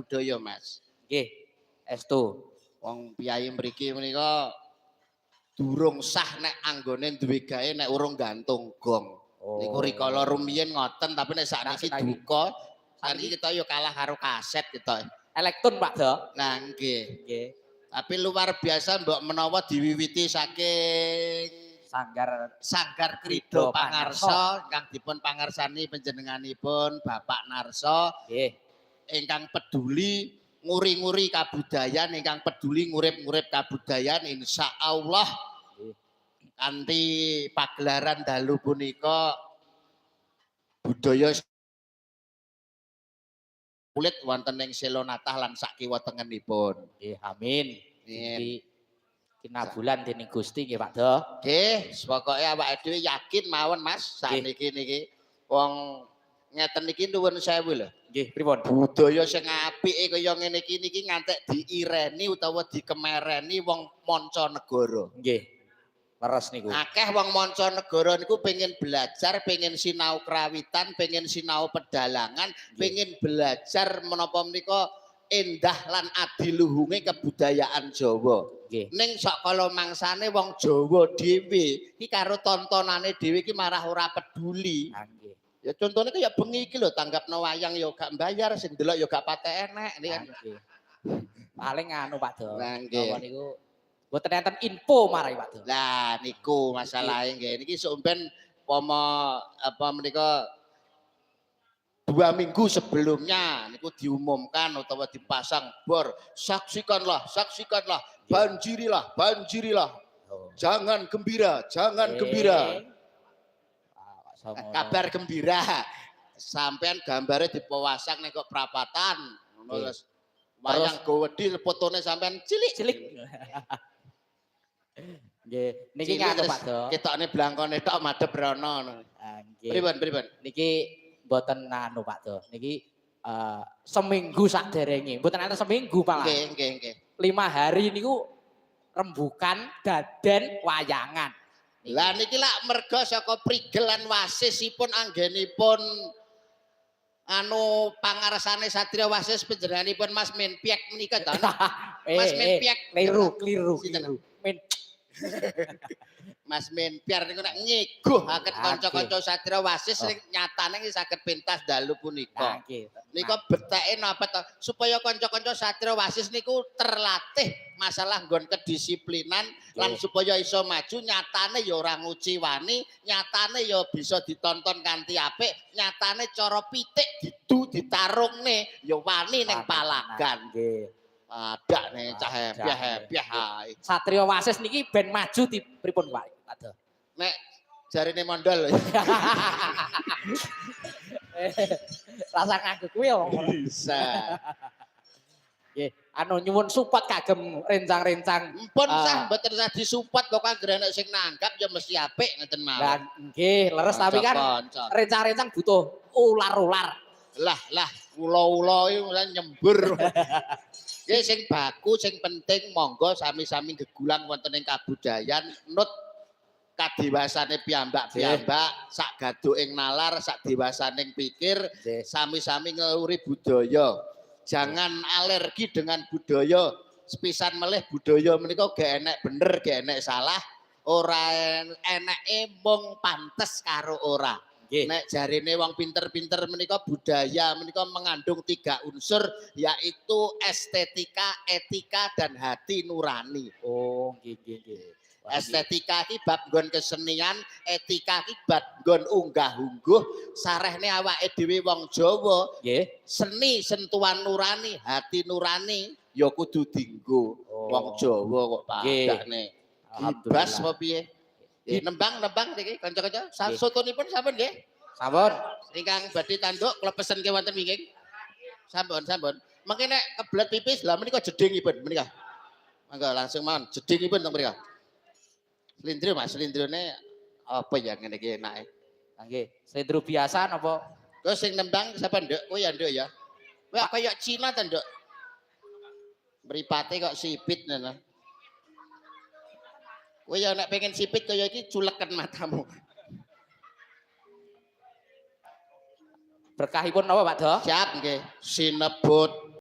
budaya Mas. Nggih. Estu. Wong piyai mriki menika durung sah nek anggone duwe gawe nek urung gantung gong. Niku rikala rumiyin ngoten tapi nek sakniki duka sakniki kita ya kalah karo kaset kita. Elektron Pak Do. Nah nggih. Nggih. Tapi luar biasa mbok menawa diwiwiti saking Sanggar Krida Pangarsa ingkang dipun pangarsani panjenenganipun Bapak Narso nggih ingkang peduli nguri-nguri kabudayan ingkang peduli ngurip-ngurip kabudayan insyaallah kanthi pagelaran dalu punika budaya kulit wonten ing Selonatah lan sak kiwa tengenipun. Nggih amin. Nggih kinabulan dening Gusti nggih Pak Do. Nggih, pokoke awake dhewe yakin mawon Mas, sakniki niki wong ngeten niki nuwun sewu lho. Nggih, pripun? Budaya sing apike kaya ngene iki niki ngantek diireni utawa dikemereni wong mancanegara. Nggih. Leres niku. Akeh wong mancanegara niku pengen belajar, pengen sinau krawitan, pengen sinau pedalangan, pengen belajar menapa menika endah lan adiluhunge kebudayaan Jawa. Ning sakala mangsane wong Jawa dhewe iki karo tontonane dhewe iki marah ora peduli. Nggih. Ya contone kaya bengi iki lho tanggapno wayang ya gak mbayar, sing delok ya gak patek enek niki kan. Paling anu Pak Do. Nah nggih. Niku mboten enten info marai Pak Do. Lah niku masalahe nggih. Niki sumpen pomo apa menika 2 minggu sebelumnya niku diumumkan utawa dipasang bor saksikanlah banjirilah jangan gembira kabar gembira sampean gambare dipawasang nek kok prapatan ngono lho wayang gowedi fotone sampean cilik nggih niki ngono Pak Do ketokne blangkone tok madhep rono ngono pripun niki mboten anu Pak Do. Niki seminggu saderenge. Mboten enten seminggu malah. Nggih. 5 hari niku rembukan daden wayangan. Lah niki lak merga saka prigel lan wasisipun anggenipun anu pangarsane Satria Wasis panjenenganipun Mas Menpiek menika to. Mas Menpiek kliru. Mas Menpiar niku nek nyeguhaken kanca-kanca Satria Wasis sing nyatane iki saged pentas dalu punika. Nika beteke napa to supaya kanca-kanca Satria Wasis niku terlatih masalah nggon kedisiplinan lan supaya iso maju nyatane ya ora nguciwani, nyatane ya bisa ditonton kanthi apik, nyatane cara pitik ditarungne ya wani ning palagan. Nggih. Ada nih cah hepiah. Satria Wasis niki ben maju di pripun Pak? Ada. Nek jarine mondol. Rasa ngaku kuwi bisa. Nggih, anu nyuwun support kagem rencang-rencang. Mpun sah mboten usah disupport kok anggere nek sing nanggap ya mesti apik ngeten mawon. Lah nggih, leres tapi kan rencang-rencang butuh ular-ular. Lah ula-ula iki nyembur. Nggih sing baku sing penting monggo sami-sami gegulang wonten ing kabudayan nut kadewasane piyambak-piyambak sak gaduking nalar sak dewasaning pikir sami-sami ngeluri budaya. Jangan alergi dengan budaya. Sepisan melih budaya menika gak enek bener, gak enek salah, ora eneke mung pantes karo ora. Nek jarine wong pinter-pinter menika budaya menika mengandung 3 unsur yaitu estetika, etika dan hati nurani. Oh, nggih. Estetika iki bab nggon kesenian, etika iki bab nggon unggah-ungguh, sarehne awake dhewe wong Jawa. Nggih. Seni sentuhan nurani, hati nurani ya kudu dienggo wong Jawa kok padane. Gibas apa piye? Nembang niki kanca-kanca. Sotonipun sampun nggih? Sampun. Ingkang badhe tanduk kula pesenke wonten wingking. Sampun. Mengki nek kebelet pipis lha menika jedingipun menika. Mangga langsung mawon jedingipun teng mrika. Slindro Mas, slindrone apa ya ngene iki enake. Nggih, slindro biasa napa? Terus sing nembang sapa Nduk? Kowe ya Nduk ya. Kowe kaya Cina ta Nduk? Mripate kok sipit ngono. Kowe ya nek pengen sipit kaya iki culeken matamu. Berkahipun napa Pak Do? Siap nggih. Sinebut